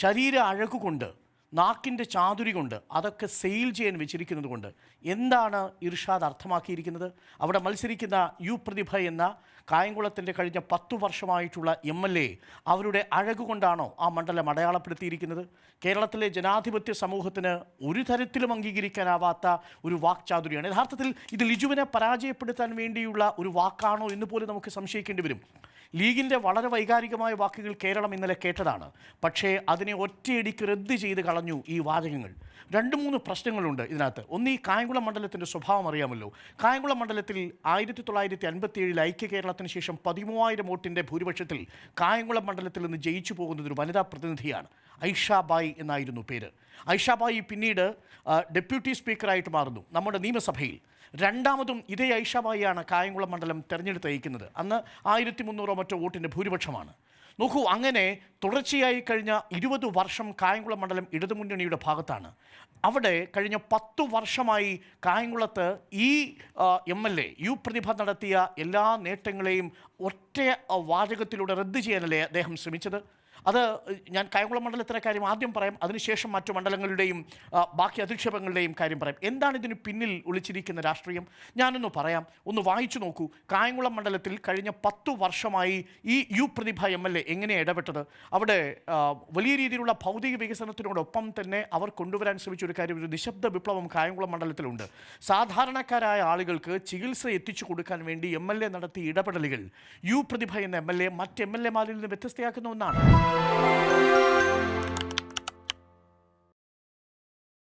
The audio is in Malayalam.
ശരീര അഴകുകൊണ്ട്, നാക്കിൻ്റെ ചാതുരി കൊണ്ട്, അതൊക്കെ സെയിൽ ചെയ്യാൻ വെച്ചിരിക്കുന്നത് കൊണ്ട് എന്താണ് ഇർഷാദ് അർത്ഥമാക്കിയിരിക്കുന്നത്? അവിടെ മത്സരിക്കുന്ന യു പ്രതിഭ എന്ന കായംകുളത്തിൻ്റെ കഴിഞ്ഞ 10 വർഷമായിട്ടുള്ള MLA അവരുടെ അഴകുകൊണ്ടാണോ ആ മണ്ഡലം അടയാളപ്പെടുത്തിയിരിക്കുന്നത്? കേരളത്തിലെ ജനാധിപത്യ സമൂഹത്തിന് ഒരു തരത്തിലും അംഗീകരിക്കാനാവാത്ത ഒരു വാക്ചാതുരിയാണ്. യഥാർത്ഥത്തിൽ ഇത് ലിജുവിനെ പരാജയപ്പെടുത്താൻ വേണ്ടിയുള്ള ഒരു വാക്കാണോ എന്ന് പോലും നമുക്ക് സംശയിക്കേണ്ടി വരും. ലീഗിൻ്റെ വളരെ വൈകാരികമായ വാക്കുകൾ കേരളം ഇന്നലെ കേട്ടതാണ്. പക്ഷേ അതിനെ ഒറ്റയടിക്ക് റദ്ദ് ചെയ്ത് കളഞ്ഞു ഈ വാചകങ്ങൾ. 2-3 പ്രശ്നങ്ങളുണ്ട് ഇതിനകത്ത്. ഒന്ന്, ഈ കായംകുളം മണ്ഡലത്തിൻ്റെ സ്വഭാവം അറിയാമല്ലോ. കായംകുളം മണ്ഡലത്തിൽ 1957 ഐക്യ കേരളത്തിന് ശേഷം 13,000 വോട്ടിൻ്റെ ഭൂരിപക്ഷത്തിൽ കായംകുളം മണ്ഡലത്തിൽ നിന്ന് ജയിച്ചു പോകുന്നത് ഒരു വനിതാ പ്രതിനിധിയാണ്. ഐഷ ബായി എന്നായിരുന്നു പേര്. ഐഷ ബായി പിന്നീട് ഡെപ്യൂട്ടി സ്പീക്കറായിട്ട് മാറുന്നു നമ്മുടെ നിയമസഭയിൽ. രണ്ടാമതും ഇതേ ഐഷ ബായിയാണ് കായംകുളം മണ്ഡലം തെരഞ്ഞെടുത്ത് അയക്കുന്നത്. അന്ന് 1300 മറ്റോ വോട്ടിൻ്റെ ഭൂരിപക്ഷമാണ്. നോക്കൂ, അങ്ങനെ തുടർച്ചയായി കഴിഞ്ഞ 20 വർഷം കായംകുളം മണ്ഡലം ഇടതുമുന്നണിയുടെ ഭാഗത്താണ്. അവിടെ കഴിഞ്ഞ 10 വർഷമായി കായംകുളത്ത് ഈ MLA യു പ്രതിഭ നടത്തിയ എല്ലാ നേട്ടങ്ങളെയും ഒറ്റ വാചകത്തിലൂടെ റദ്ദ് ചെയ്യാനല്ലേ അദ്ദേഹം ശ്രമിച്ചത്? അത് ഞാൻ കായംകുളം മണ്ഡലത്തിലെ കാര്യം ആദ്യം പറയാം, അതിനുശേഷം മറ്റു മണ്ഡലങ്ങളുടെയും ബാക്കി അധിക്ഷേപങ്ങളുടെയും കാര്യം പറയാം. എന്താണ് ഇതിന് പിന്നിൽ ഒളിച്ചിരിക്കുന്ന രാഷ്ട്രീയം? ഞാനൊന്ന് പറയാം, ഒന്ന് വായിച്ചു നോക്കൂ. കായംകുളം മണ്ഡലത്തിൽ കഴിഞ്ഞ 10 വർഷമായി ഈ യു പ്രതിഭ MLA എങ്ങനെയാണ് ഇടപെട്ടത്? അവിടെ വലിയ രീതിയിലുള്ള ഭൗതിക വികസനത്തിനോടൊപ്പം തന്നെ അവർ കൊണ്ടുവരാൻ ശ്രമിച്ച ഒരു കാര്യം, ഒരു നിശബ്ദ വിപ്ലവം കായംകുളം മണ്ഡലത്തിലുണ്ട്. സാധാരണക്കാരായ ആളുകൾക്ക് ചികിത്സ എത്തിച്ചു കൊടുക്കാൻ വേണ്ടി MLA നടത്തിയ ഇടപെടലുകൾ യു പ്രതിഭ എന്ന MLA മറ്റ് MLA മാരിൽ നിന്ന് വ്യത്യസ്തയാക്കുന്ന ഒന്നാണ്.